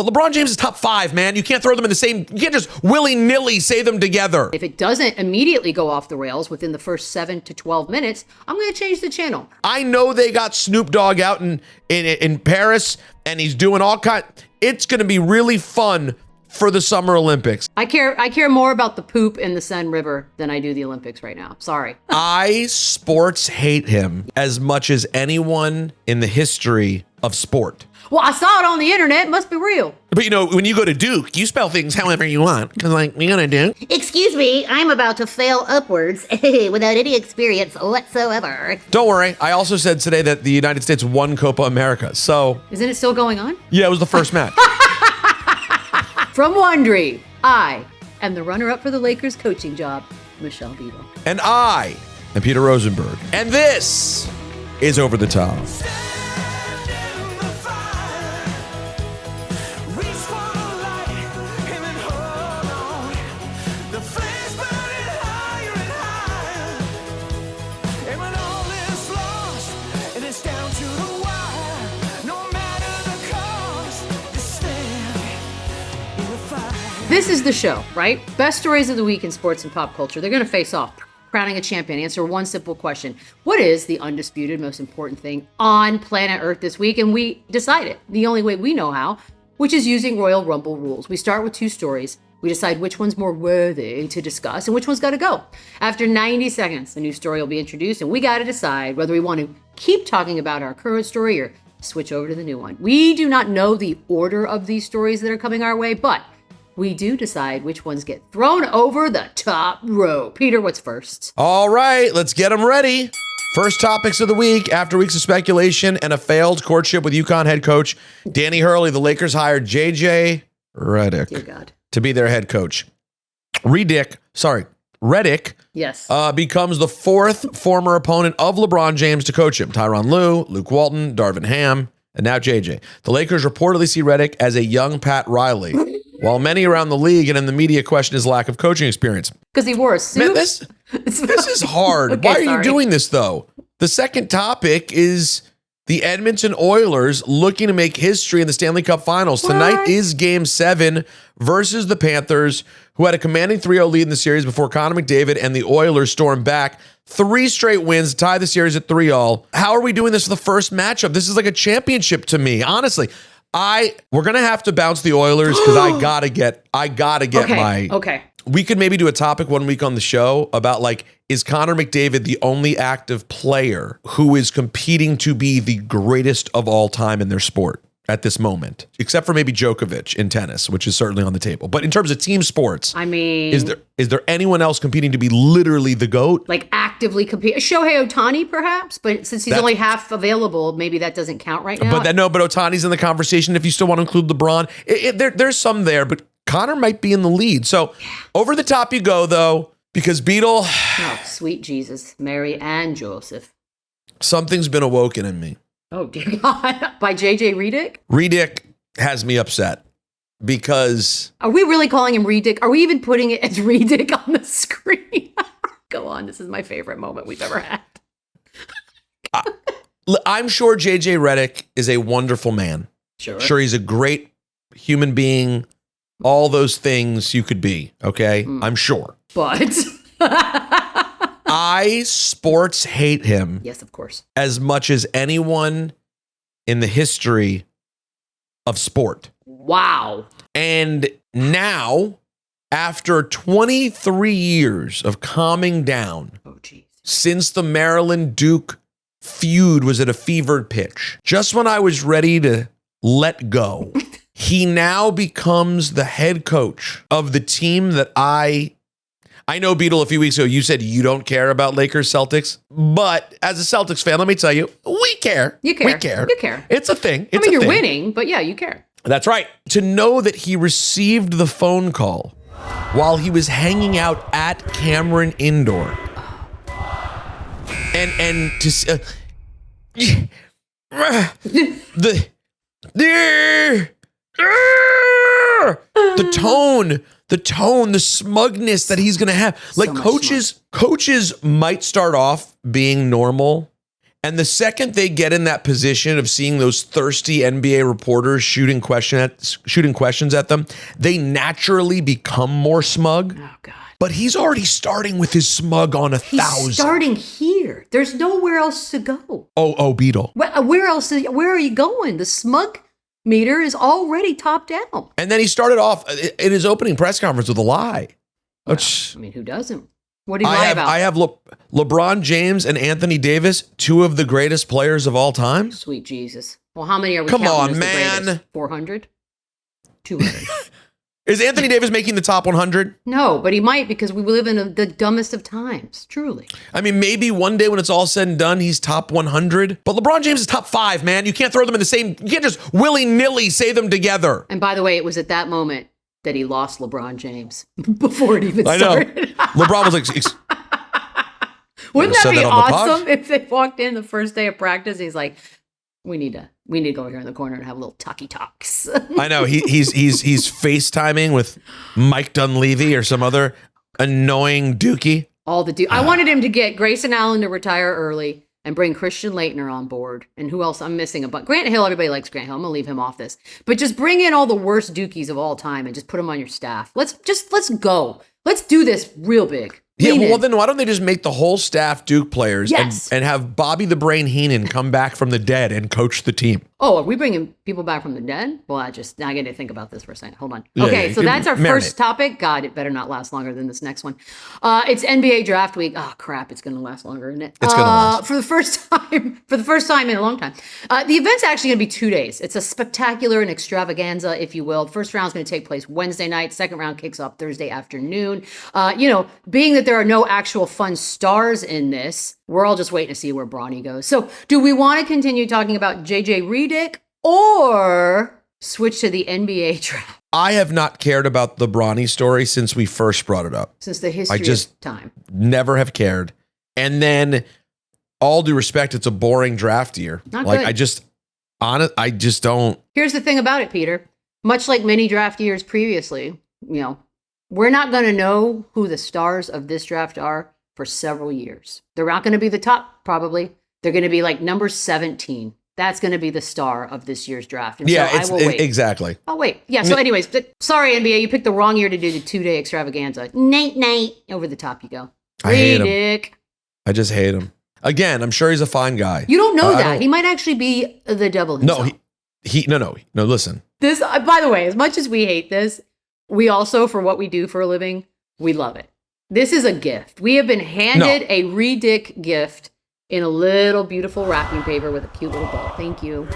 But LeBron James is top 5, man. You can't throw them in the same, you can't just willy-nilly say them together. If it doesn't immediately go off the rails within the first 7 to 12 minutes, I'm going to change the channel. I know they got Snoop Dogg out in Paris, and he's doing all kind. It's going to be really fun for the Summer Olympics. I care more about the poop in the Seine River than I do the Olympics right now. Sorry. I sports hate him as much as anyone in the history of sport. Well, I saw it on the internet. It must be real. But you know, when you go to Duke, you spell things however you want. Because like, you gonna do? Excuse me, I'm about to fail upwards without any experience whatsoever. Don't worry. I also said today that the United States won Copa America. So. Isn't it still going on? Yeah, it was the first match. From Wondery, I am the runner-up for the Lakers coaching job, Michelle Beadle. And I am Peter Rosenberg. And this is Over the Top. This is the show, right? Best stories of the week in sports and pop culture. They're going to face off, crowning a champion. Answer one simple question. What is the undisputed most important thing on planet Earth this week? And we decide it the only way we know how, which is using Royal Rumble rules. We start with 2 stories. We decide which one's more worthy to discuss and which one's got to go. After 90 seconds, a new story will be introduced, and we got to decide whether we want to keep talking about our current story or switch over to the new one. We do not know the order of these stories that are coming our way, but we do decide which ones get thrown over the top rope. Peter, what's first? All right, let's get them ready. First topics of the week. After weeks of speculation and a failed courtship with UConn head coach Danny Hurley, the Lakers hired JJ Redick Dear God. to be their head coach. Redick Yes. becomes the 4th former opponent of LeBron James to coach him. Tyronn Lue, Luke Walton, Darvin Ham, and now JJ. The Lakers reportedly see Redick as a young Pat Riley, while many around the league and in the media question his lack of coaching experience. Because he wore a suit. Man, this is hard. Okay, Why are sorry. you doing this, though? The second topic is the Edmonton Oilers looking to make history in the Stanley Cup Finals. Tonight is Game 7 versus the Panthers, who had a commanding 3-0 lead in the series before Connor McDavid and the Oilers stormed back. 3 straight wins, tie the series at 3-3. How are we doing this for the first matchup? This is like a championship to me, honestly. We're gonna have to bounce the Oilers because I gotta get Okay. We could maybe do a topic one week on the show about like, is Connor McDavid the only active player who is competing to be the greatest of all time in their sport at this moment, except for maybe Djokovic in tennis, which is certainly on the table. But in terms of team sports, I mean, is there anyone else competing to be literally the GOAT? Like actively compete? Shohei Ohtani, perhaps, but since he's only half available, maybe that doesn't count right now. But Ohtani's in the conversation if you still want to include LeBron. There's some there, but Connor might be in the lead. So over the top you go, though, because Beadle. Oh, sweet Jesus, Mary and Joseph. Something's been awoken in me. Oh, dear God. By JJ Redick? Redick has me upset because. Are we really calling him Redick? Are we even putting it as Redick on the screen? Go on. This is my favorite moment we've ever had. I'm sure JJ Redick is a wonderful man. Sure, he's a great human being. All those things you could be, okay? I'm sure. But I sports hate him. Yes, of course. As much as anyone in the history of sport. Wow. And now, after 23 years of calming down, since the Maryland Duke feud was at a fevered pitch, just when I was ready to let go, he now becomes the head coach of the team that I know, Beadle, a few weeks ago, you said you don't care about Lakers Celtics, but as a Celtics fan, let me tell you, we care. You care. We care. You care. It's a thing. It's you're winning, but yeah, you care. That's right. To know that he received the phone call while he was hanging out at Cameron Indoor. And to the tone, the smugness that he's going to have. Like coaches might start off being normal And the second they get in that position of seeing those thirsty NBA reporters shooting questions at them, they naturally become more smug. Oh, God. But he's already starting with his smug on 1,000. He's starting here. There's nowhere else to go. Oh, Beadle. Where else? Where are you going? The smug meter is already topped out. And then he started off in his opening press conference with a lie. Well, I mean, who doesn't? What do you lie about? I have LeBron James and Anthony Davis, two of the greatest players of all time. Sweet Jesus. Well, how many are we Come counting on, as the man. greatest? 400? 200? Is Anthony Davis making the top 100? No, but he might because we live in the dumbest of times, truly. I mean, maybe one day when it's all said and done, he's top 100. But LeBron James is top 5, man. You can't throw them in the same, you can't just willy-nilly say them together. And by the way, it was at that moment that he lost LeBron James before it even started. I know. LeBron was like, wouldn't that said be that on the awesome pod? if they walked in the first day of practice? He's like, we need to go here in the corner and have a little talky talks. I know he's FaceTiming with Mike Dunleavy or some other annoying dookie. I wanted him to get Grayson Allen to retire early and bring Christian Laettner on board. And who else? I'm missing Grant Hill. Everybody likes Grant Hill. I'm gonna leave him off this. But just bring in all the worst dookies of all time and just put them on your staff. Let's go. Let's do this real big. Yeah, Lean well, in. then why don't they just make the whole staff Duke players Yes. and have Bobby the Brain Heenan come back from the dead and coach the team? Oh, are we bringing people back from the dead? Well, now I got to think about this for a second. Hold on. Yeah, Okay, yeah, so that's our marinate. first topic. God, it better not last longer than this next one. It's NBA draft week. Oh crap, it's going to last longer, isn't it? It's gonna last. For the first time in a long time. The event's actually going to be 2 days. It's a spectacular and extravaganza, if you will. The first round's going to take place Wednesday night. Second round kicks off Thursday afternoon. Being that there are no actual fun stars in this, we're all just waiting to see where Bronny goes. So do we want to continue talking about JJ Redick or switch to the NBA draft? I have not cared about the Bronny story since we first brought it up. Since the history of time. Never have cared. And then, all due respect, it's a boring draft year. Not like good. I just don't. Here's the thing about it, Peter. Much like many draft years previously, we're not going to know who the stars of this draft are for several years. They're not going to be the top, probably. They're going to be like number 17. That's going to be the star of this year's draft. And Yeah, so I will wait. Exactly. I'll wait. Yeah, so anyways, sorry, NBA, you picked the wrong year to do the 2-day extravaganza. Night. Over the top you go. I hate him. Redick. I just hate him. Again, I'm sure he's a fine guy. You don't know I that. don't- He might actually be the devil himself. No, listen. This, by the way, as much as we hate this, we also, for what we do for a living, we love it. This is a gift. We have been handed a Redick gift in a little beautiful wrapping paper with a cute little bow. Thank you.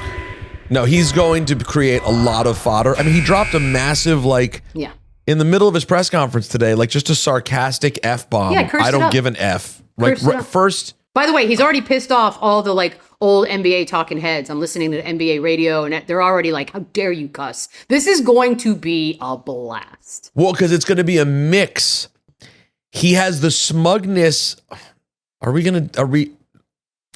No, he's going to create a lot of fodder. I mean, he dropped a massive, Yeah. in the middle of his press conference today, just a sarcastic F-bomb. Yeah, cursed I it don't up. give an F. Cursed it up. First, By the way, he's already pissed off all the old NBA talking heads. I'm listening to NBA radio and they're already like, how dare you cuss? This is going to be a blast. well, because it's going to be a mix. He has the smugness. Are we?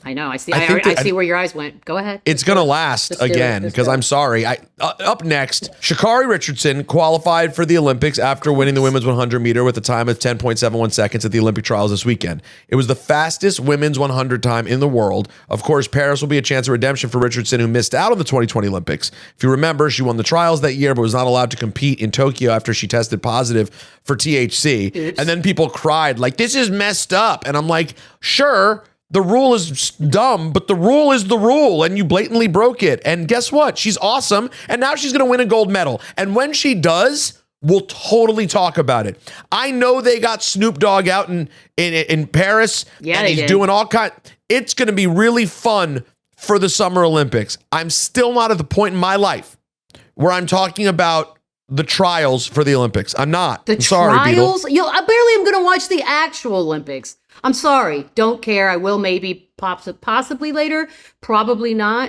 I know. I see. I I think see where your eyes went. Go ahead. It's going to last Let's do it. again Let's because go. I'm sorry. Up next, Sha'Carri Richardson qualified for the Olympics after winning the women's 100 meter with a time of 10.71 seconds at the Olympic trials this weekend. It was the fastest women's 100 time in the world. Of course, Paris will be a chance of redemption for Richardson, who missed out on the 2020 Olympics. If you remember, she won the trials that year, but was not allowed to compete in Tokyo after she tested positive for THC. Oops. And then people cried like, this is messed up. And I'm like, sure, the rule is dumb, but the rule is the rule, and you blatantly broke it. And guess what? She's awesome, and now she's going to win a gold medal. And when she does, we'll totally talk about it. I know they got Snoop Dogg out in Paris, Yeah, and they he's did. doing all kind. It's going to be really fun for the Summer Olympics. I'm still not at the point in my life where I'm talking about the trials for the Olympics. I'm not. The I'm sorry, Beadle. trials? I barely am going to watch the actual Olympics. I'm sorry. Don't care. I will maybe possibly later. Probably not.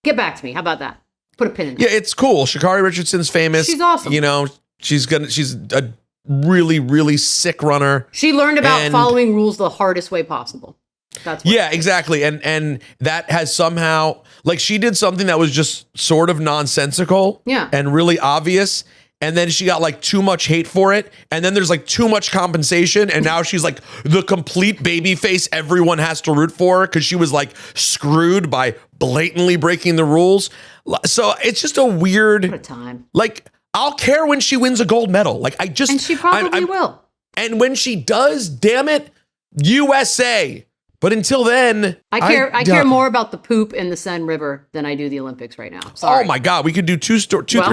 Get back to me. How about that? Put a pin in it. Yeah, it's cool. Sha'Carri Richardson's famous. She's awesome. She's a really, really sick runner. She learned about And- following rules the hardest way possible. That's what Yeah, exactly. And that has somehow, she did something that was just sort of nonsensical. Yeah. And really obvious. and then she got like too much hate for it, and then there's like too much compensation, and now she's like the complete baby face everyone has to root for because she was like screwed by blatantly breaking the rules. So it's just a weird What a time. Like, I'll care when she wins a gold medal. Like, I just... And she probably will. And when she does, damn it, USA. But until then... I care more about the poop in the Seine River than I do the Olympics right now. Sorry. Oh my God, we could do three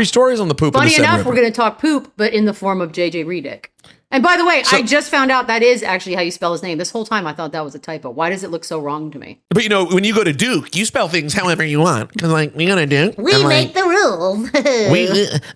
stories on the poop in the Funny Seine enough, River. we're going to talk poop, but in the form of JJ Redick. And by the way, I just found out that is actually how you spell his name. This whole time I thought that was a typo. Why does it look so wrong to me? But you know, when you go to Duke, you spell things however you want. Because like, we go to Duke. We make the rules.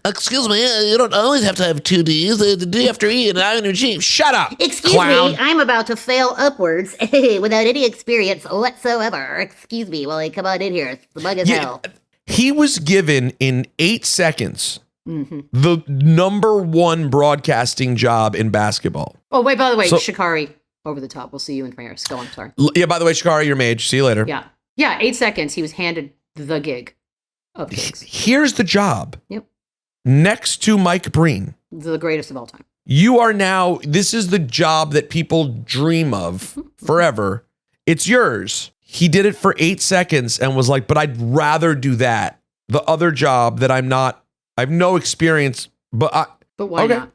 Excuse me, you don't always have to have two D's. The D after E and I and G. Shut up, Excuse clown. me, I'm about to fail upwards without any experience whatsoever. Excuse me while I come on in here. It's the bug as hell. He was given in 8 seconds Mm-hmm. the #1 broadcasting job in basketball. Oh, wait, by the way, So- Sha'Carri, over the top. We'll see you in Paris. Go on, sorry. Yeah, by the way, Sha'Carri, your mage. See you later. Yeah. Yeah, 8 seconds. He was handed the gig of gigs. Here's the job. Yep. Next to Mike Breen. The greatest of all time. You are now, this is the job that people dream of forever. It's yours. He did it for 8 seconds and was like, but I'd rather do that. The other job that I have no experience, but But why okay. not?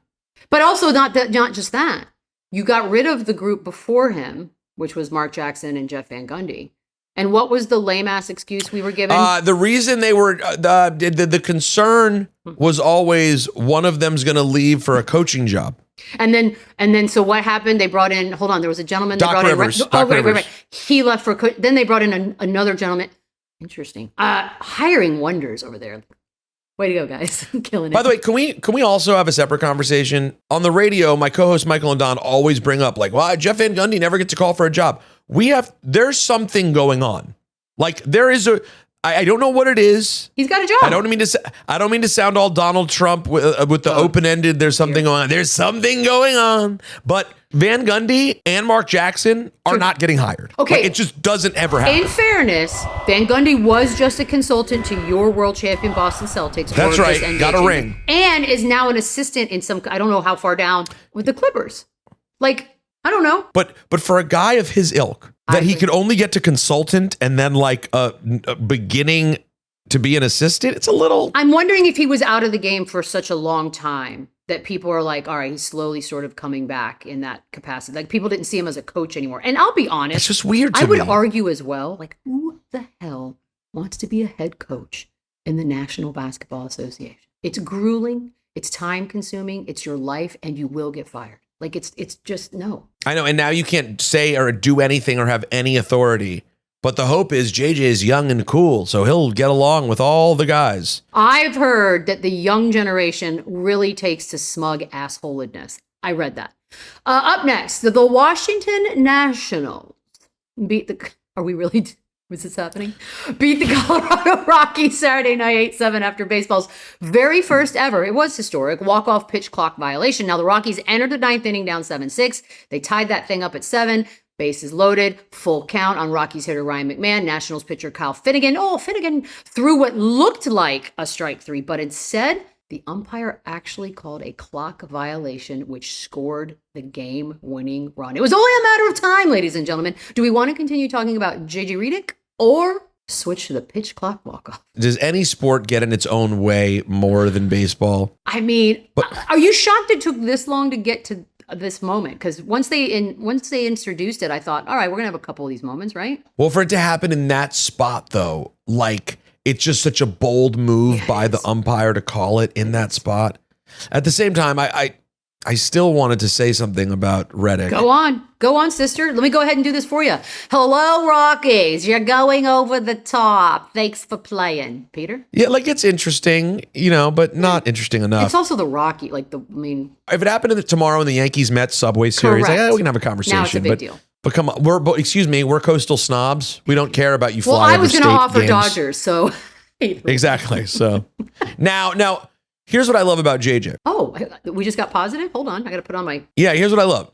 But also not just that. You got rid of the group before him, which was Mark Jackson and Jeff Van Gundy. And what was the lame ass excuse we were given? The reason they were, the concern was always one of them's going to leave for a coaching job. And then, so what happened? They brought in, hold on, there was a gentleman. Doc they brought Rivers. In, Doc Rivers. Right. He left for, then they brought in another gentleman. Interesting. Hiring wonders over there. Way to go, guys. Killing it. By the way, can we also have a separate conversation? On the radio, my co-host Michael and Don always bring up like, well, Jeff Van Gundy never gets a call for a job. There's something going on. Like there is I don't know what it is. He's got a job. I don't mean to sound all Donald Trump with the open-ended. There's something going on. There's something going on. But Van Gundy and Mark Jackson are not getting hired. Okay. Like, it just doesn't ever happen. In fairness, Van Gundy was just a consultant to your world champion Boston Celtics. That's or right. just NBA Got a champion, ring. and is now an assistant in some. I don't know how far down with the Clippers. Like I don't know. But for a guy of his ilk, that he could only get to consultant and then like a beginning to be an assistant, it's a little. I'm wondering if he was out of the game for such a long time that people are like, all right, he's slowly sort of coming back in that capacity. Like people didn't see him as a coach anymore. And I'll be honest, It's just weird to I would me. argue as well, like who the hell wants to be a head coach in the National Basketball Association? It's grueling, it's time consuming, it's your life, and you will get fired. Like it's just no. I know, and now you can't say or do anything or have any authority. But the hope is JJ is young and cool, so he'll get along with all the guys. I've heard that the young generation really takes to smug assholedness. I read that. Up next, the Washington Nationals beat the. Are we really? Was this happening? Beat the Colorado Rockies Saturday night 8-7 after baseball's very first ever. It was historic walk-off pitch clock violation. Now the Rockies entered the ninth inning down 7-6. They tied that thing up at 7. Bases loaded, full count on Rockies hitter Ryan McMahon. Nationals pitcher Kyle Finnegan. Finnegan threw what looked like a strike 3, but instead, the umpire actually called a clock violation, which scored the game-winning run. It was only a matter of time, ladies and gentlemen. Do we want to continue talking about JJ Redick or switch to the pitch clock walk-off? Does any sport get in its own way more than baseball? I mean, are you shocked it took this long to get to this moment? Because once they introduced it, I thought, all right, we're gonna have a couple of these moments, right? Well, for it to happen in that spot, though, like it's just such a bold move by the umpire to call it in that spot. At the same time, I still wanted to say something about Redick. Go on, sister. Let me go ahead and do this for you. Hello, Rockies. You're going over the top. Thanks for playing, Peter. Yeah, like it's interesting, but not interesting enough. It's also the Rocky, If it happened tomorrow in the Yankees-Mets Subway Series, Correct. we can have a conversation. Now it's a big deal. But come on, we're coastal snobs. We don't care about you Well, fly I was going going to to offer games. Dodgers, so. Exactly. So now, here's what I love about JJ. Oh, we just got positive? Hold on. I got to put on my. Yeah, here's what I love.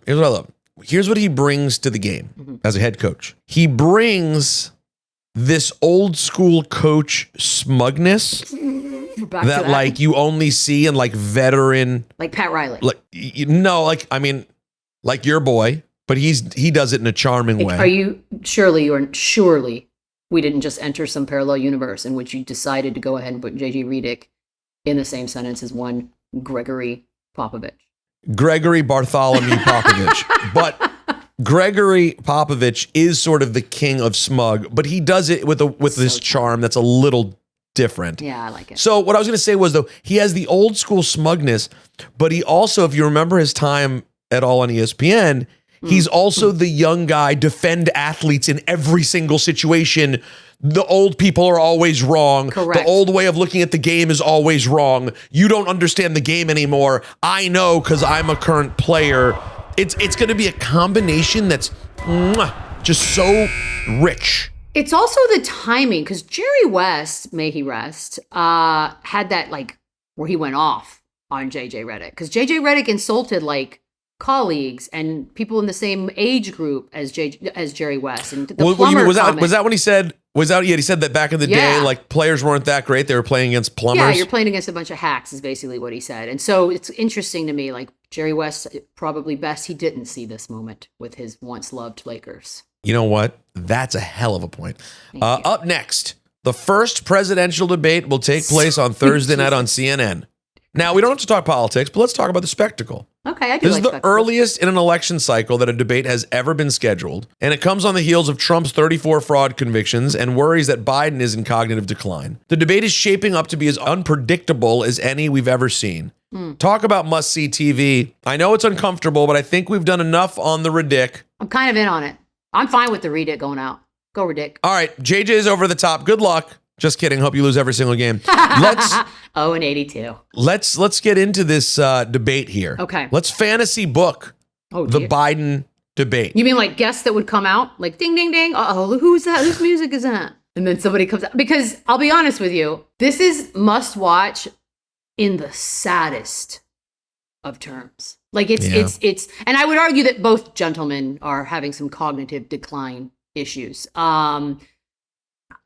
Here's what he brings to the game as a head coach. He brings this old school coach smugness that like you only see in like veteran, like Pat Riley. Like like your boy, but he does it in a charming way. Are you surely we didn't just enter some parallel universe in which you decided to go ahead and put JJ Redick in the same sentence as one Gregory Popovich? Gregory Bartholomew Popovich. But Gregory Popovich is sort of the king of smug, but he does it with this charm that's a little different. Yeah, I like it. So what I was going to say was, though, he has the old school smugness, but he also, if you remember his time at all on ESPN, he's also the young guy, defend athletes in every single situation. The old people are always wrong. Correct. The old way of looking at the game is always wrong. You don't understand the game anymore. I know because I'm a current player. It's going to be a combination that's just so rich. It's also the timing, because Jerry West, may he rest, had that like where he went off on JJ Redick, because JJ Redick insulted like colleagues and people in the same age group as Jerry West. And the was that when he said? He said that back in the day, like players weren't that great. They were playing against plumbers. Yeah, you're playing against a bunch of hacks is basically what he said. And so it's interesting to me, like Jerry West, probably best he didn't see this moment with his once loved Lakers. You know what? That's a hell of a point. Up next, the first presidential debate will take place on Thursday night on CNN. Now, we don't have to talk politics, but let's talk about the spectacle. Okay, I do. This is the earliest in an election cycle that a debate has ever been scheduled, and it comes on the heels of Trump's 34 fraud convictions and worries that Biden is in cognitive decline. The debate is shaping up to be as unpredictable as any we've ever seen. Talk about must-see TV. I know it's uncomfortable, but I think we've done enough on the Redick. I'm kind of in on it. I'm fine with the Redick going out. Go Redick. All right, JJ's over the top. Good luck. Just kidding. Hope you lose every single game. Let's 0-82. Let's get into this debate here. Okay. Let's fantasy book the Biden debate. You mean like guests that would come out? Like ding, ding, ding. Uh-oh, who's that? Whose music is that? And then somebody comes out. Because I'll be honest with you, this is must watch in the saddest of terms. Like it's, and I would argue that both gentlemen are having some cognitive decline issues.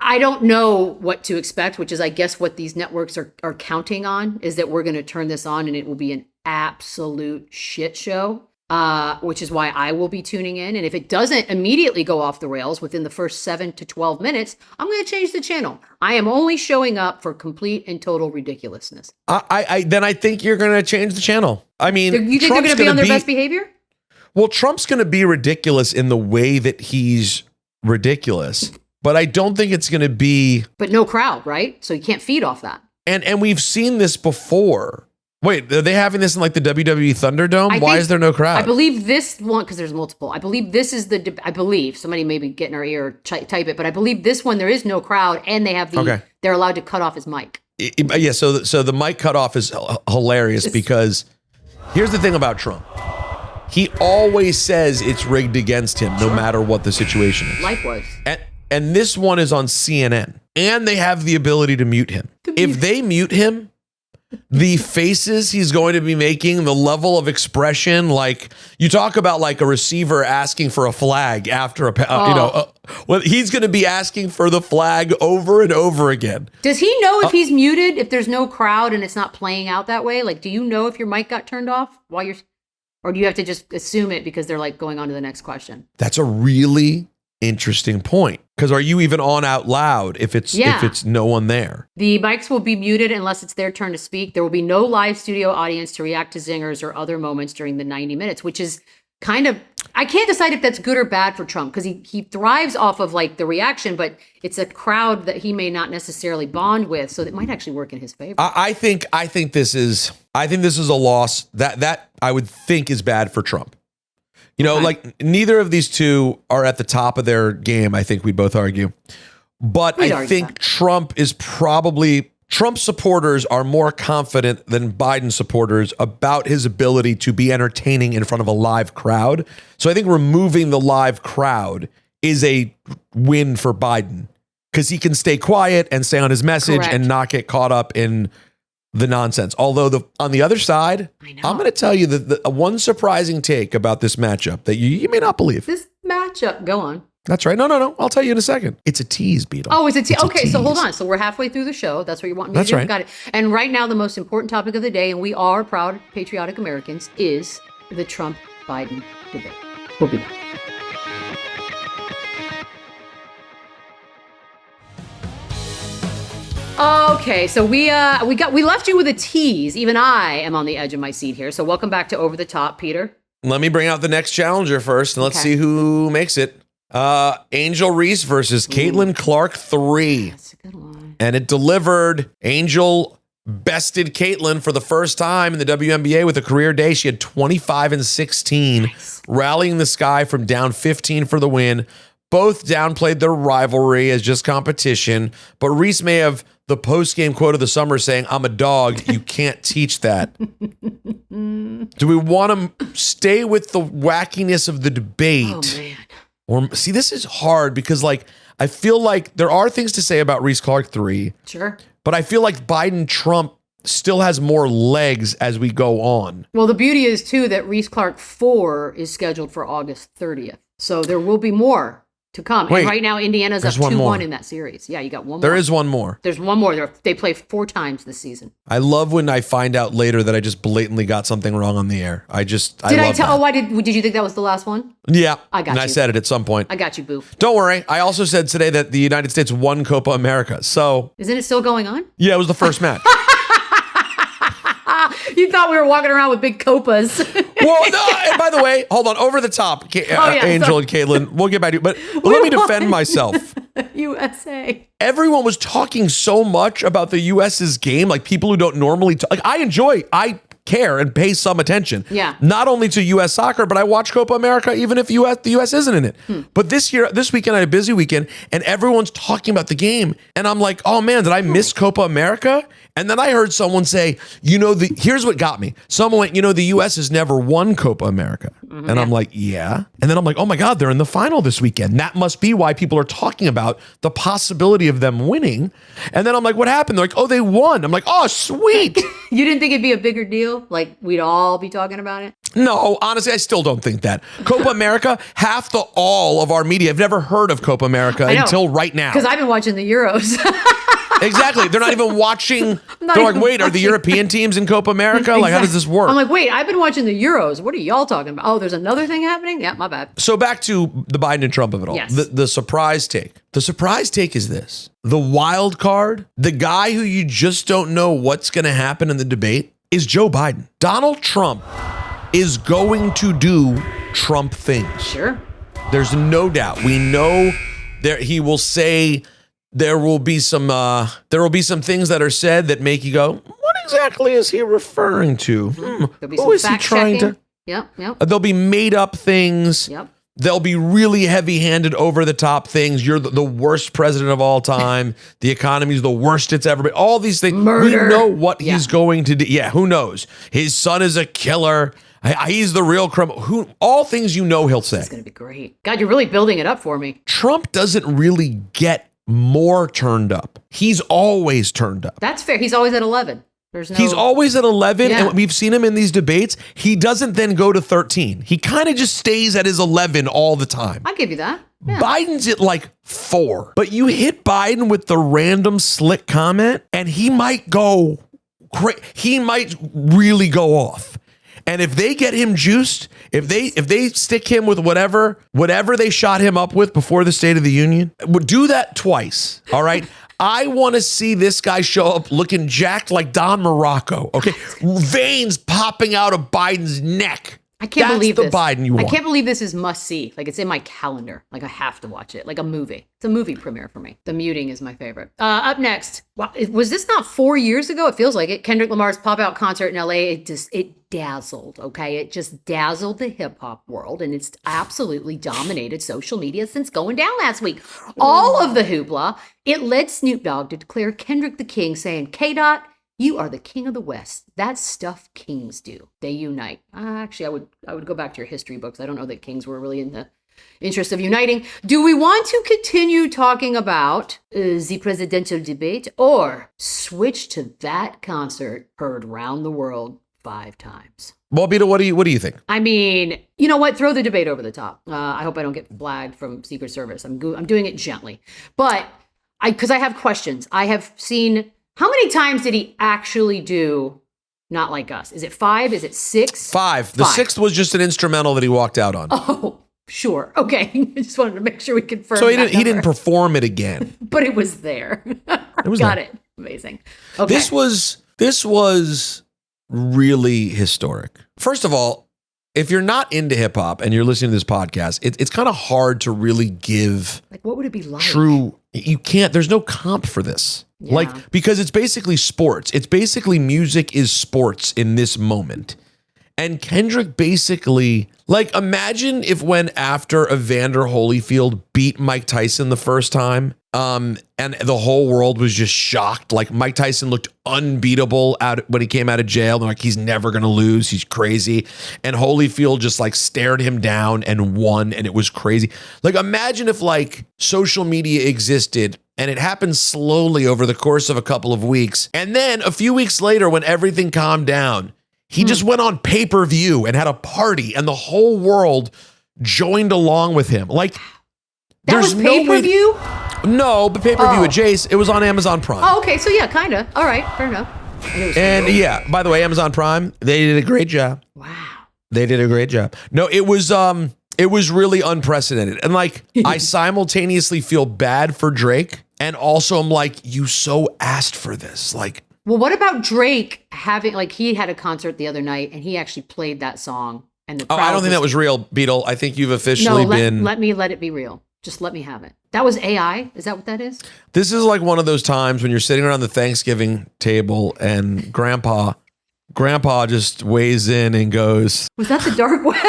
I don't know what to expect, which is, I guess, what these networks are counting on is that we're going to turn this on and it will be an absolute shit show, which is why I will be tuning in. And if it doesn't immediately go off the rails within the first 7 to 12 minutes, I'm going to change the channel. I am only showing up for complete and total ridiculousness. I think you're going to change the channel. I mean, you think they're going to be on their best behavior? Well, Trump's going to be ridiculous in the way that he's ridiculous. But I don't think it's going to be... But no crowd, right? So you can't feed off that. And we've seen this before. Wait, are they having this in like the WWE Thunderdome? Why is there no crowd? I believe this one, because there's multiple. I believe this is I believe, somebody maybe get in our ear or type it, but I believe this one, there is no crowd and they have they're allowed to cut off his mic. Yeah, so the mic cutoff is hilarious because here's the thing about Trump. He always says it's rigged against him no matter what the situation is. Life was. And this one is on CNN. And they have the ability to mute him. If they mute him, the faces he's going to be making, the level of expression, like you talk about like a receiver asking for a flag after well, he's going to be asking for the flag over and over again. Does he know if he's muted, if there's no crowd and it's not playing out that way? Like, do you know if your mic got turned off while or do you have to just assume it because they're like going on to the next question? That's a really interesting point. Because are you even on out loud if it's no one there? The mics will be muted unless it's their turn to speak. There will be no live studio audience to react to zingers or other moments during the 90 minutes, which is kind of, I can't decide if that's good or bad for Trump because he thrives off of like the reaction, but it's a crowd that he may not necessarily bond with, so that might actually work in his favor. I think this is a loss that I would think is bad for Trump. You know, like neither of these two are at the top of their game, I think we'd both argue. But I think Trump supporters are more confident than Biden supporters about his ability to be entertaining in front of a live crowd. So I think removing the live crowd is a win for Biden because he can stay quiet and stay on his message and not get caught up in the nonsense. Although on the other side, I'm going to tell you that the one surprising take about this matchup that you may not believe. This matchup, go on. That's right. No. I'll tell you in a second. It's a tease, Beadle. Oh, it's a tease. Okay, so hold tease. on. So we're halfway through the show. That's what you want me That's to do? right. Got it. And right now, the most important topic of the day, and we are proud patriotic Americans, is the Trump-Biden debate. We'll be back. Okay, so we left you with a tease. Even I am on the edge of my seat here. So welcome back to Over the Top, Peter. Let me bring out the next challenger first, and let's see who makes it. Angel Reese versus Caitlin Clark 3. That's a good one. And it delivered. Angel bested Caitlin for the first time in the WNBA with a career day. She had 25 and 16, rallying the sky from down 15 for the win. Both downplayed their rivalry as just competition, but Reese may have the post-game quote of the summer saying, "I'm a dog, you can't teach that." Do we want to stay with the wackiness of the debate? Oh, man. Or see, this is hard because I feel like there are things to say about Reese Clark 3. Sure. But I feel like Biden-Trump still has more legs as we go on. Well, the beauty is, too, that Reese Clark 4 is scheduled for August 30th. So there will be more to come. Wait, and right now, Indiana's up there's one 2-1 more. in that series. Yeah, you got one more. There is one more. There's one more. They play 4 times this season. I love when I find out later that I just blatantly got something wrong on the air. I Did I love tell? that. Oh, why did you think that was the last one? Yeah. I got and you. I said it at some point. I got you, boo. Don't worry. I also said today that the United States won Copa America. So, Isn't it still going on? yeah, it was the first match. You thought we were walking around with big copas. Well, no, and by the way, hold on. Over the top, Angel and Caitlin. We'll get back to you. But let me defend myself. USA. Everyone was talking so much about the US's game, like people who don't normally talk. Like I care and pay some attention. Yeah. Not only to US soccer, but I watch Copa America even if the US isn't in it. But this weekend I had a busy weekend and everyone's talking about the game and I'm like, "Oh man, did I miss Copa America?" And then I heard someone say, here's what got me. Someone went, the US has never won Copa America. And I'm like, yeah. And then I'm like, oh my God, they're in the final this weekend. That must be why people are talking about the possibility of them winning. And then I'm like, what happened? They're like, oh, they won. I'm like, oh, sweet. You didn't think it'd be a bigger deal? Like we'd all be talking about it? No, honestly, I still don't think that. Copa America, all of our media have never heard of Copa America until right now. Because I've been watching the Euros. Exactly. They're not even watching. They're like, wait, are the European teams in Copa America? Like, how does this work? I'm like, wait, I've been watching the Euros. What are y'all talking about? Oh, there's another thing happening? Yeah, my bad. So back to the Biden and Trump of it all. Yes. The surprise take. The surprise take is this. The wild card, the guy who you just don't know what's going to happen in the debate is Joe Biden. Donald Trump is going to do Trump things. Sure. There's no doubt. We know he will say there will be some things that are said that make you go, what exactly is he referring to? There'll be Who some is he fact trying checking. to? Yep. There'll be made up things. Yep. They'll be really heavy-handed, over-the-top things. You're the worst president of all time. The economy's the worst it's ever been. All these things. Murder. We know what he's going to do. Yeah, who knows? His son is a killer. He's the real criminal. All things he'll say. It's going to be great. God, you're really building it up for me. Trump doesn't really get more turned up. He's always turned up. That's fair. He's always at 11. He's always at 11, Yeah. and we've seen him in these debates. He doesn't then go to 13. He kind of just stays at his 11 all the time. I'll give you that. Yeah. Biden's at like 4. But you hit Biden with the random slick comment, and he might go he might really go off. And if they get him juiced, if they stick him with whatever they shot him up with before the State of the Union, would do that twice. All right. I want to see this guy show up looking jacked like Don Morocco. Okay. Veins popping out of Biden's neck. I can't believe That's this. the Biden you want. I can't believe this is must see. Like it's in my calendar. Like I have to watch it. Like a movie. It's a movie premiere for me. The Muting is my favorite. Up next. Wow, was this not 4 years ago? It feels like it. Kendrick Lamar's pop-out concert in LA. It dazzled. Okay. It just dazzled the hip hop world. And it's absolutely dominated social media since going down last week. All of the hoopla. It led Snoop Dogg to declare Kendrick the king, saying, K-Dot, you are the king of the West. That's stuff kings do. They unite. Actually, I would go back to your history books. I don't know that kings were really in the interest of uniting. Do we want to continue talking about the presidential debate or switch to that concert heard around the world 5 times. Well, Beadle, what do you think? I mean, you know what? Throw the debate over the top. I hope I don't get flagged from Secret Service. I'm doing it gently. But because I have questions. I have seen, how many times did he actually do Not Like Us? Is it 5? Is it 6? 5. The 6th was just an instrumental that he walked out on. Oh, sure. Okay. I just wanted to make sure we confirm. So he didn't perform it again. But it was there. It was Got there. it. Amazing. Okay. This was really historic. First of all, if you're not into hip hop and you're listening to this podcast, it's kind of hard to really give like, what would it be like? true. You can't. There's no comp for this. Yeah. Like, because it's basically sports. It's basically music is sports in this moment. And Kendrick basically, like, imagine if when after Evander Holyfield beat Mike Tyson the first time, and the whole world was just shocked. Like, Mike Tyson looked unbeatable when he came out of jail. They're like, he's never going to lose. He's crazy. And Holyfield just like stared him down and won. And it was crazy. Like, imagine if like social media existed and it happened slowly over the course of a couple of weeks. And then a few weeks later, when everything calmed down, he just went on pay-per-view and had a party and the whole world joined along with him. Like, that was pay-per-view? No, but pay-per-view with Jace, it was on Amazon Prime. Oh, okay. So yeah, kind of. All right. Fair enough. And yeah, by the way, Amazon Prime, they did a great job. Wow. They did a great job. No, it was really unprecedented. And like, I simultaneously feel bad for Drake and also I'm like, you so asked for this. Like, well, what about Drake having, like, he had a concert the other night and he actually played that song and the crowd I don't think that was real, Beadle. I think you've officially been. Let it be real. Just let me have it. That was AI. Is that what that is? This is like one of those times when you're sitting around the Thanksgiving table and Grandpa just weighs in and goes, was that the dark web?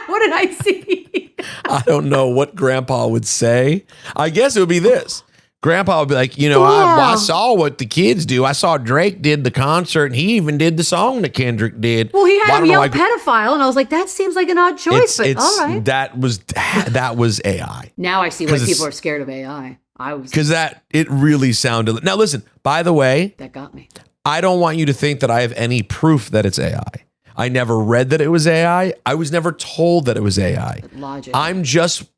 What did I see? I don't know what Grandpa would say. I guess it would be this. Grandpa would be like, I saw what the kids do. I saw Drake did the concert and he even did the song that Kendrick did. Well, he had him yell pedophile and I was like, that seems like an odd choice, but all right. That was AI. Now I see why people are scared of AI. Because it really sounded. Now listen, by the way. That got me. I don't want you to think that I have any proof that it's AI. I never read that it was AI. I was never told that it was AI. Logic. I'm just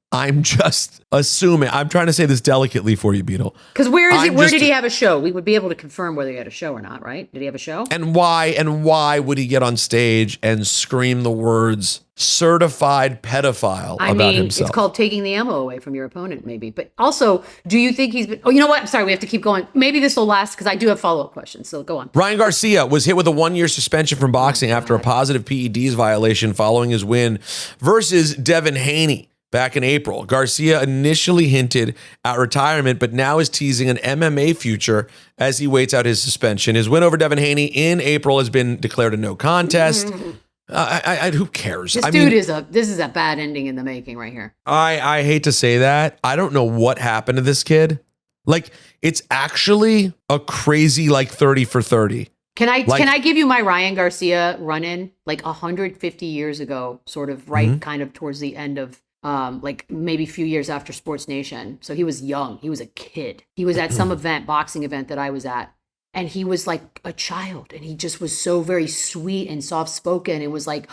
assuming. I'm trying to say this delicately for you, Beadle. Because where did he have a show? We would be able to confirm whether he had a show or not, right? Did he have a show? And why would he get on stage and scream the words certified pedophile about himself? It's called taking the ammo away from your opponent, maybe. But also, do you think he's been, oh, you know what? I'm sorry, we have to keep going. Maybe this will last because I do have follow-up questions. So go on. Ryan Garcia was hit with a 1-year suspension from boxing after a positive PEDs violation following his win versus Devin Haney. Back in April, Garcia initially hinted at retirement, but now is teasing an MMA future as he waits out his suspension. His win over Devin Haney in April has been declared a no contest. Who cares? This is a bad ending in the making right here. I hate to say that. I don't know what happened to this kid. Like, it's actually a crazy, like, 30 for 30. Can I give you my Ryan Garcia run-in? Like 150 years ago, sort of kind of towards the end of like maybe a few years after Sports Nation. So he was young. He was a kid. He was at some boxing event that I was at. And he was like a child. And he just was so very sweet and soft-spoken. It was like,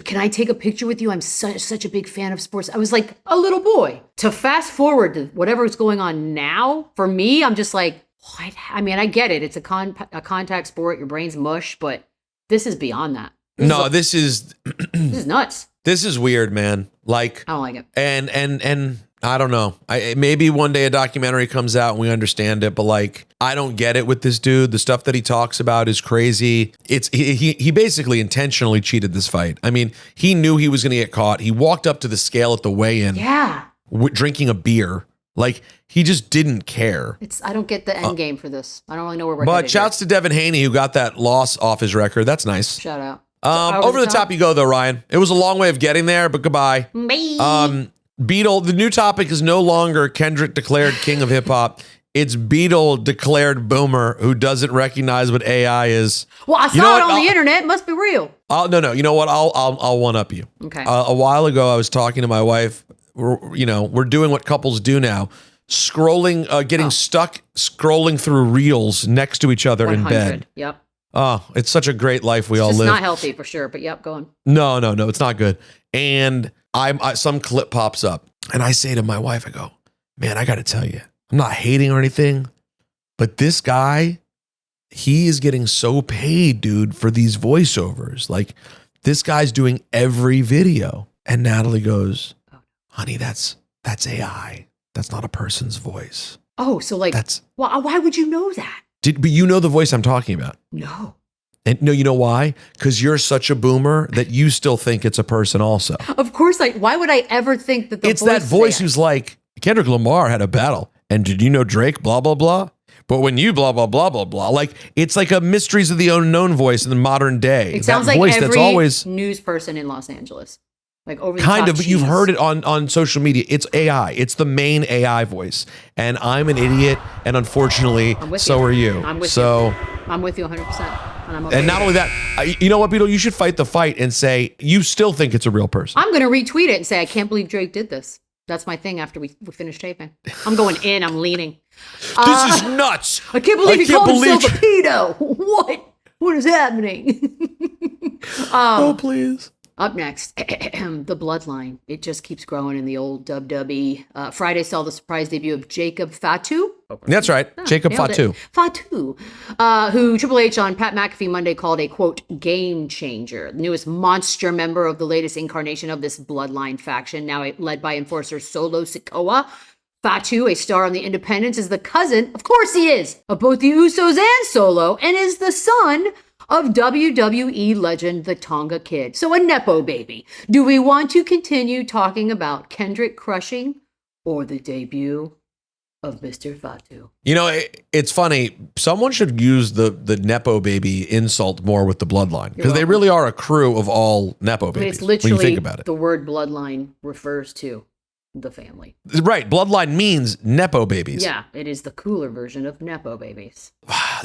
can I take a picture with you? I'm such a big fan of sports. I was like a little boy. To fast forward to whatever is going on now, for me, I'm just like, what? I mean, I get it. It's a contact sport. Your brain's mush. But this is beyond that. This is nuts. This is weird, man. Like, I don't like it. And I don't know. Maybe one day a documentary comes out and we understand it, but like, I don't get it with this dude. The stuff that he talks about is crazy. He basically intentionally cheated this fight. I mean, he knew he was going to get caught. He walked up to the scale at the weigh-in. Yeah. Drinking a beer. Like, he just didn't care. I don't get the end game for this. I don't really know where we're headed. But shouts to Devin Haney, who got that loss off his record. That's nice. Shout out. Over the top you go, though, Ryan. It was a long way of getting there, but goodbye. Bye. Beadle, the new topic is no longer Kendrick declared king of hip hop. It's Beadle declared boomer who doesn't recognize what AI is. Well, I saw it on the internet. It must be real. No. You know what? I'll one up you. Okay. A while ago, I was talking to my wife. We're doing what couples do now. Getting stuck scrolling through reels next to each other in bed. Yep. Oh, it's such a great life we all It's live. not healthy for sure, but yep, go on. No, it's not good. And some clip pops up, and I say to my wife, I go, man, I got to tell you, I'm not hating or anything, but this guy, he is getting so paid, dude, for these voiceovers. Like, this guy's doing every video. And Natalie goes, honey, that's AI. That's not a person's voice. Oh, so like, why would you know that? But you know the voice I'm talking about. No. And no, you know why? Because you're such a boomer that you still think it's a person also. Of course, why would I ever think that it's that voice who's like, Kendrick Lamar had a battle. And did you know Drake, blah, blah, blah? But when you blah, blah, blah, blah, blah, like, it's like a Mysteries of the Unknown voice in the modern day. It sounds like voice every that's always news person in Los Angeles. Like over the kind top of, but you've heard it on social media. It's AI. It's the main AI voice. And I'm an idiot. And unfortunately, so are you. I'm with you. I'm with you 100%. And I'm okay. And not only that, you know what, Beadle? You should fight the fight and say, you still think it's a real person. I'm going to retweet it and say, I can't believe Drake did this. That's my thing after we finish taping. I'm going in. I'm leaning. This is nuts. I can't believe he called himself a pedo. What is happening? Oh, please. Up next, the Bloodline. It just keeps growing in the old WWE. Friday saw the surprise debut of Jacob Fatu. That's right. Jacob Fatu. Fatu, who Triple H on Pat McAfee Monday called a, quote, game changer. The newest monster member of the latest incarnation of this Bloodline faction, now led by enforcer Solo Sikoa. Fatu, a star on The Independents, is the cousin, of course he is, of both the Usos and Solo, and is the son of WWE legend the Tonga Kid. So a Nepo baby. Do we want to continue talking about Kendrick crushing or the debut of Mr. Fatu? You know, it's funny. Someone should use the Nepo baby insult more with the Bloodline, because they really are a crew of all Nepo babies. It's literally when you think about it. The word Bloodline refers to the family. Right. Bloodline means Nepo babies. Yeah, it is the cooler version of Nepo babies.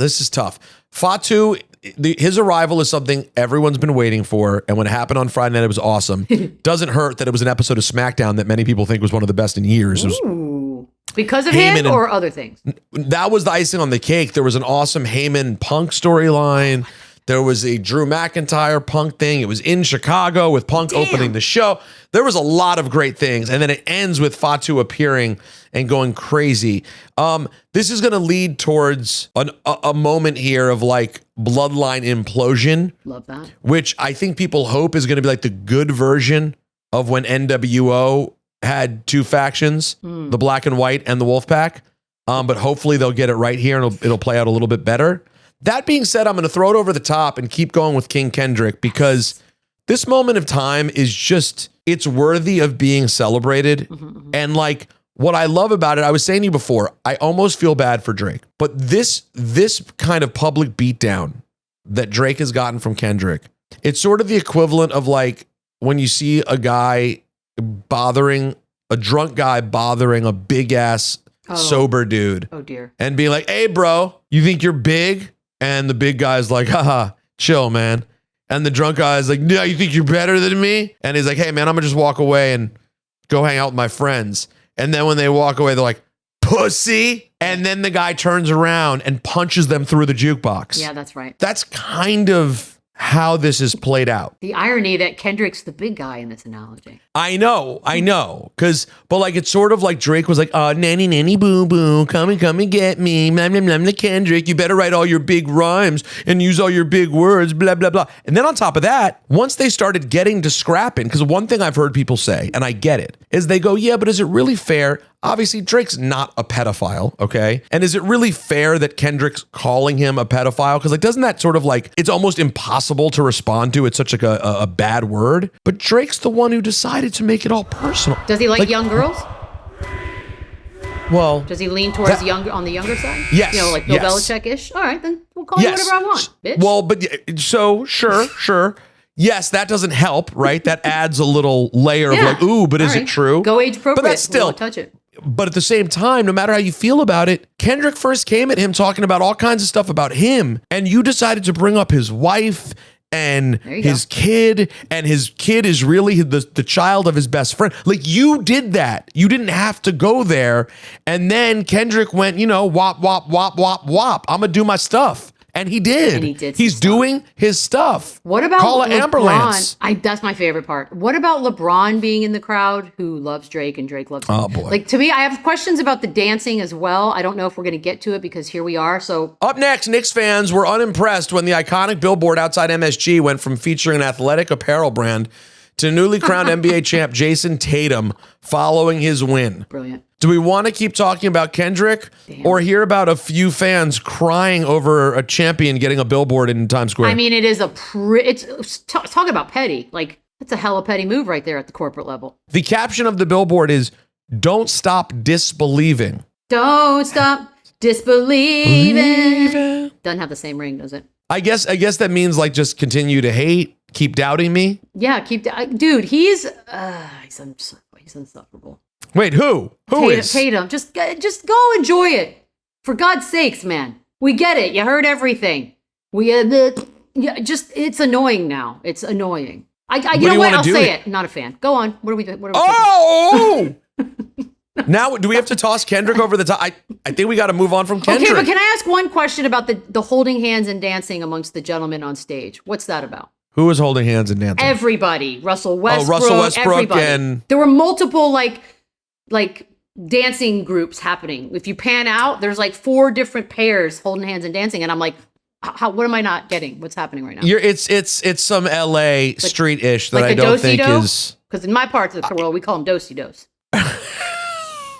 This is tough. Fatu, his arrival is something everyone's been waiting for. And when it happened on Friday night, it was awesome. Doesn't hurt that it was an episode of SmackDown that many people think was one of the best in years. Ooh. Because of him or other things? That was the icing on the cake. There was an awesome Heyman Punk storyline. There was a Drew McIntyre Punk thing. It was in Chicago with Punk opening the show. There was a lot of great things. And then it ends with Fatu appearing and going crazy. This is going to lead towards a moment here of like Bloodline implosion. Love that. Which I think people hope is going to be like the good version of when NWO had two factions, the Black and White and the Wolfpack. But hopefully they'll get it right here and it'll play out a little bit better. That being said, I'm going to throw it over the top and keep going with King Kendrick, because this moment of time is just, it's worthy of being celebrated. And like, what I love about it, I was saying to you before, I almost feel bad for Drake, but this kind of public beatdown that Drake has gotten from Kendrick, it's sort of the equivalent of like when you see a drunk guy bothering a big ass sober dude. Oh dear. And be like, hey bro, you think you're big? And the big guy's like, haha, chill, man. And the drunk guy's like, no, you think you're better than me? And he's like, hey, man, I'm going to just walk away and go hang out with my friends. And then when they walk away, they're like, pussy. And then the guy turns around and punches them through the jukebox. Yeah, that's right. That's kind of how this is played out. The irony that Kendrick's the big guy in this analogy. I know. But like, it's sort of like Drake was like, oh, nanny, boo, boo, come and get me. Blah, blah, blah, blah, Kendrick, you better write all your big rhymes and use all your big words, blah, blah, blah. And then on top of that, once they started getting to scrapping, because one thing I've heard people say, and I get it, is they go, yeah, but is it really fair? Obviously, Drake's not a pedophile, okay? And is it really fair that Kendrick's calling him a pedophile? Because like, doesn't that sort of like, it's almost impossible to respond to. It's such like a bad word. But Drake's the one who decided to make it all personal. Does he like young girls? Well, does he lean towards on the younger side? Yes. You know, like Bill Belichick-ish? All right, then we'll call you whatever I want, bitch. Well, but so sure. Yes, that doesn't help, right? That adds a little layer of like, ooh, but is it true? Go age appropriate. But that's still, we won't touch it. But at the same time, no matter how you feel about it, Kendrick first came at him talking about all kinds of stuff about him, and you decided to bring up his wife and his kid, and his kid is really the child of his best friend. Like, you did that. You didn't have to go there. And then Kendrick went, wop, wop, wop, wop, wop. I'm going to do my stuff. And he did. And he did He's some doing his stuff. What about Call an LeBron? ambulance. That's my favorite part. What about LeBron being in the crowd who loves Drake and Drake loves him? Oh, boy. Like, to me, I have questions about the dancing as well. I don't know if we're going to get to it because here we are. So Up next, Knicks fans were unimpressed when the iconic billboard outside MSG went from featuring an athletic apparel brand to newly crowned NBA champ Jason Tatum following his win. brilliant. Do we want to keep talking about Kendrick or hear about a few fans crying over a champion getting a billboard in Times Square? I mean, it is talk about petty. Like, that's a hella petty move right there at the corporate level. The caption of the billboard is, "Don't stop disbelieving." Don't stop disbelieving. Doesn't have the same ring, does it? I guess that means like just continue to hate, keep doubting me. Yeah, dude. He's insufferable. Wait, who? Who is? Tatum? Just go enjoy it. For God's sakes, man. We get it. You heard everything. It's annoying now. It's annoying. You know what? I'll say it. Not a fan. Go on. What are we doing? Oh! Now, do we have to toss Kendrick over the top? I think we got to move on from Kendrick. Okay, but can I ask one question about the holding hands and dancing amongst the gentlemen on stage? What's that about? Who was holding hands and dancing? Everybody. Russell Westbrook. Everybody. And there were multiple like dancing groups happening. If you pan out, there's like 4 different pairs holding hands and dancing, and I'm like, what am I not getting? What's happening right now? It's some LA street-ish that I don't think is. Because in my parts of the world, we call them do-si-dos.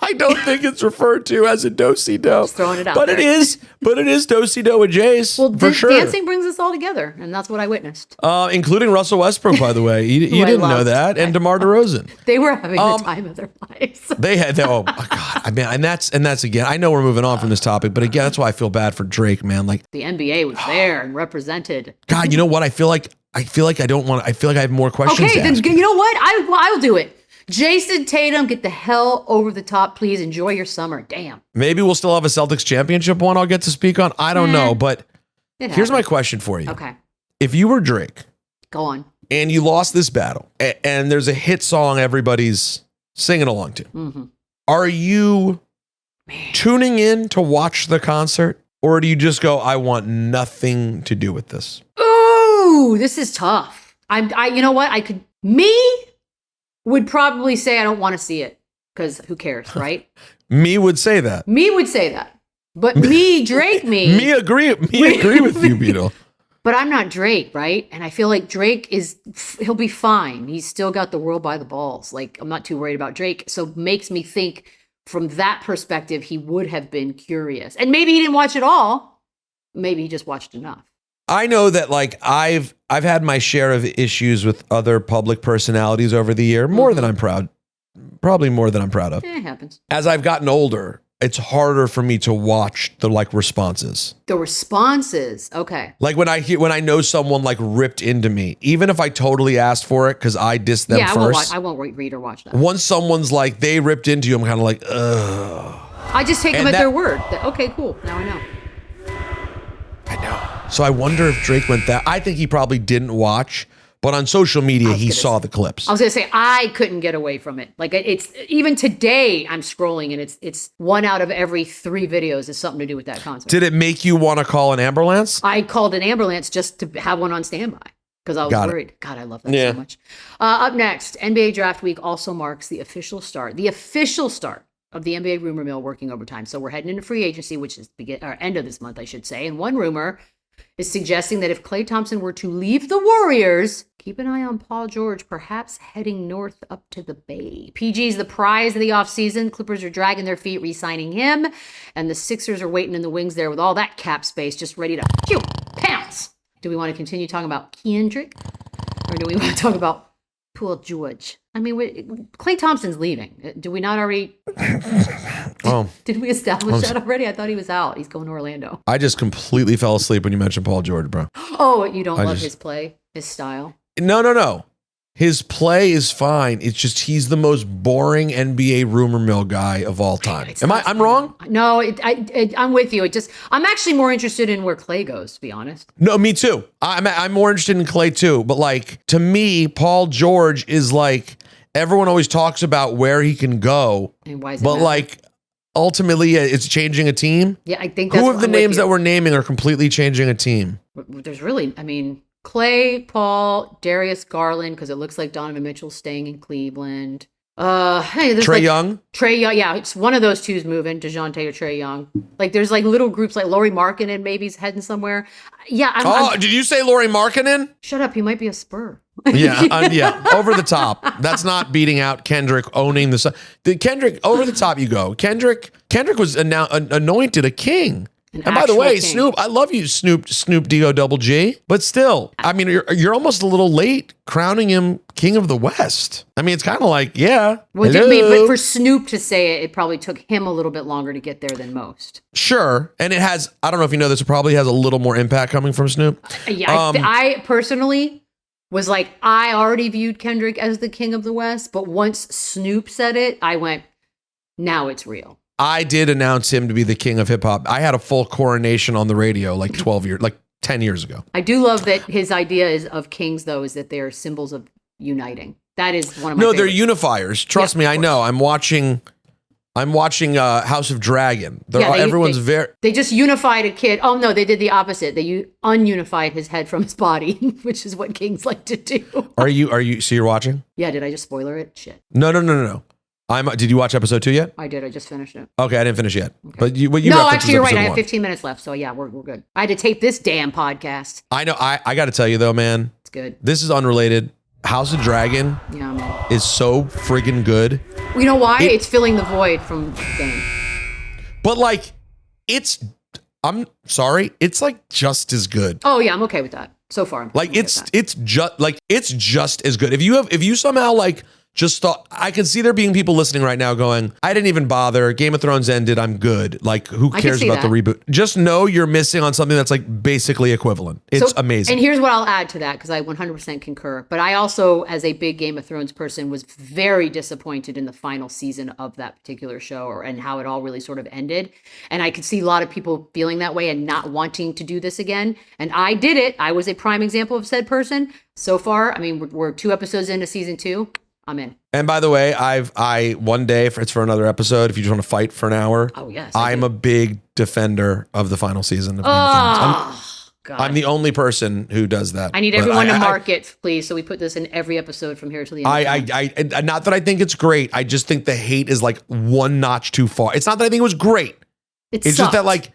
I don't think it's referred to as a do-si-do. Just throwing it out but there. it is do-si-do with Jace. Well, for sure. Dancing brings us all together, and that's what I witnessed. Including Russell Westbrook, by the way. You didn't know that, and DeMar DeRozan. They were having the time of their lives. They had. Oh my God! I mean, and that's again. I know we're moving on from this topic, but again, that's why I feel bad for Drake, man. Like the NBA was there and represented. God, you know what? I feel like I don't want. I feel like I have more questions. Okay, to then ask. you know what? I'll do it. Jason Tatum, get the hell over the top, please. Enjoy your summer. Damn. Maybe we'll still have a Celtics championship one I'll get to speak on. I don't know, but here's my question for you. Okay. If you were Drake, go on, and you lost this battle, and there's a hit song everybody's singing along to, are you tuning in to watch the concert, or do you just go, I want nothing to do with this? Ooh, this is tough. You know what? Would probably say I don't want to see it because who cares, right? Me would say that. But Drake, me agree with you, Beadle. But I'm not Drake, right? And I feel like Drake he'll be fine. He's still got the world by the balls. Like, I'm not too worried about Drake. So makes me think from that perspective, he would have been curious. And maybe he didn't watch it all. Maybe he just watched enough. I know that like I've had my share of issues with other public personalities over the year, more than I'm proud of. It happens. As I've gotten older, it's harder for me to watch the like responses. The responses, okay. Like when I know someone like ripped into me, even if I totally asked for it because I dissed them first. I won't read or watch that. Once someone's like they ripped into you, I'm kind of like, ugh. I just take them at their word. Okay, cool. Now I know. I know. So I wonder if Drake went that. I think he probably didn't watch, but on social media, he saw the clips. I was going to say, I couldn't get away from it. Like, it's even today, I'm scrolling and it's 1 out of every 3 videos is something to do with that concert. Did it make you want to call an ambulance? I called an ambulance just to have one on standby because I was worried. God, I love that so much. Up next, NBA Draft Week also marks the official start of the NBA rumor mill working overtime. So we're heading into free agency, which is end of this month, I should say. And one rumor is suggesting that if Klay Thompson were to leave the Warriors, keep an eye on Paul George, perhaps heading north up to the Bay. PG's the prize of the offseason. Clippers are dragging their feet, re-signing him. And the Sixers are waiting in the wings there with all that cap space, just ready to pounce. Do we want to continue talking about Kendrick? Or do we want to talk about Paul George? I mean, Klay Thompson's leaving. Do we not already? Did we establish that already? I thought he was out. He's going to Orlando. I just completely fell asleep when you mentioned Paul George, bro. Oh, you don't love his play, his style? No. His play is fine. It's just he's the most boring NBA rumor mill guy of all time. I'm wrong? No, I'm with you. I'm actually more interested in where Klay goes, to be honest. No, me too. I'm more interested in Klay too. But like to me, Paul George is like everyone always talks about where he can go. And why is it but matter? like ultimately it's changing a team? Yeah, I think that's Who what of the I'm with names you. that we're naming are completely changing a team? There's really, I mean, Clay, Paul, Darius Garland, because it looks like Donovan Mitchell's staying in Cleveland. Hey, there's Trae Young? Trae Young, yeah, it's one of those two's moving, DeJounte or Trae Young. Like, there's like little groups like Lauri Markkanen maybe's heading somewhere. Yeah, I'm Did you say Lauri Markkanen? shut up, he might be a Spur. Yeah, yeah, over the top. That's not beating out Kendrick owning the Kendrick over the top. You go. Kendrick was anointed a king. And by the way, king. Snoop, I love you, Snoop D-O double G. But still, I mean, you're almost a little late crowning him king of the West. I mean, it's kind of like, yeah. Well, but for Snoop to say it, it probably took him a little bit longer to get there than most. Sure. And it has, I don't know if you know this, it probably has a little more impact coming from Snoop. Yeah, I personally was like, I already viewed Kendrick as the king of the West, but once Snoop said it, I went, now it's real. I did announce him to be the king of hip hop. I had a full coronation on the radio like 10 years ago. I do love that his idea of kings, though, is that they are symbols of uniting. That is one of my they're favorites. unifiers. Trust me, I know. I'm watching House of Dragon. They just unified a kid. Oh no, they did the opposite. They ununified his head from his body, which is what kings like to do. Are you? So you're watching? Yeah. Did I just spoiler it? Shit. No. Did you watch episode 2 yet? I did. I just finished it. Okay, I didn't finish yet. Okay. But you no, actually, you're right. I have 1. 15 minutes left, so yeah, we're good. I had to tape this damn podcast. I know. I got to tell you though, man. It's good. This is unrelated. House of Dragon Yeah, man. is so friggin' good. Well, you know why? It's filling the void from Game. But like, I'm sorry, it's like just as good. Oh yeah, I'm okay with that. So far, I'm Like okay it's just as good. If you somehow like just thought, I can see there being people listening right now going, I didn't even bother. Game of Thrones ended. I'm good. Like, who cares about the reboot? Just know you're missing on something that's like basically equivalent. It's amazing. And here's what I'll add to that, because I 100% concur. But I also, as a big Game of Thrones person, was very disappointed in the final season of that particular show and how it all really sort of ended. And I could see a lot of people feeling that way and not wanting to do this again. And I did it. I was a prime example of said person. So far, I mean, we're 2 episodes into season 2. I'm in. And by the way, I one day, it's for another episode, if you just want to fight for an hour. Oh, yes. I'm a big defender of the final season of Game of Thrones. God. I'm the only person who does that. I need everyone to mark it, please, so we put this in every episode from here till the end. I not that I think it's great. I just think the hate is like one notch too far. It's not that I think it was great. It's just that like,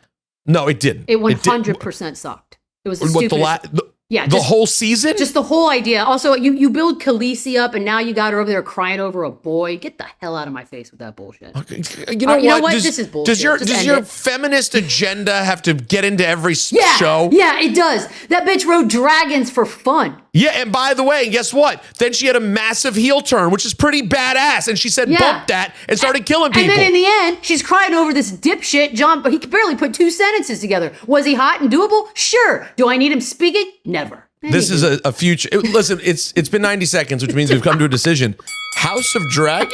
no, it didn't. It 100% sucked. It was the stupidest. Yeah, the whole season? Just the whole idea. Also, you build Khaleesi up, and now you got her over there crying over a boy. Get the hell out of my face with that bullshit. Okay. You know what? This is bullshit. Does your feminist agenda have to get into every show? Yeah, it does. That bitch rode dragons for fun. Yeah, and by the way, guess what? Then she had a massive heel turn, which is pretty badass. And she said, bump that, and started killing people. And then in the end, she's crying over this dipshit, John, but he could barely put 2 sentences together. Was he hot and doable? Sure. Do I need him speaking? Never. This is a future. Listen, it's been 90 seconds, which means we've come to a decision. House of Dragon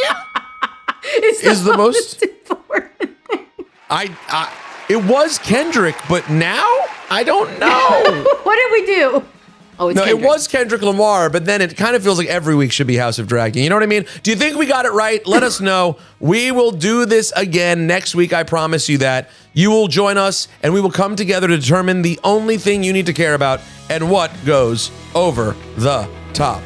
is the most important thing. It was Kendrick, but now I don't know. What did we do? Oh, it's Kendrick. It was Kendrick Lamar, but then it kind of feels like every week should be House of Dragon. You know what I mean? Do you think we got it right? Let us know. We will do this again next week. I promise you that. You will join us, and we will come together to determine the only thing you need to care about and what goes over the top.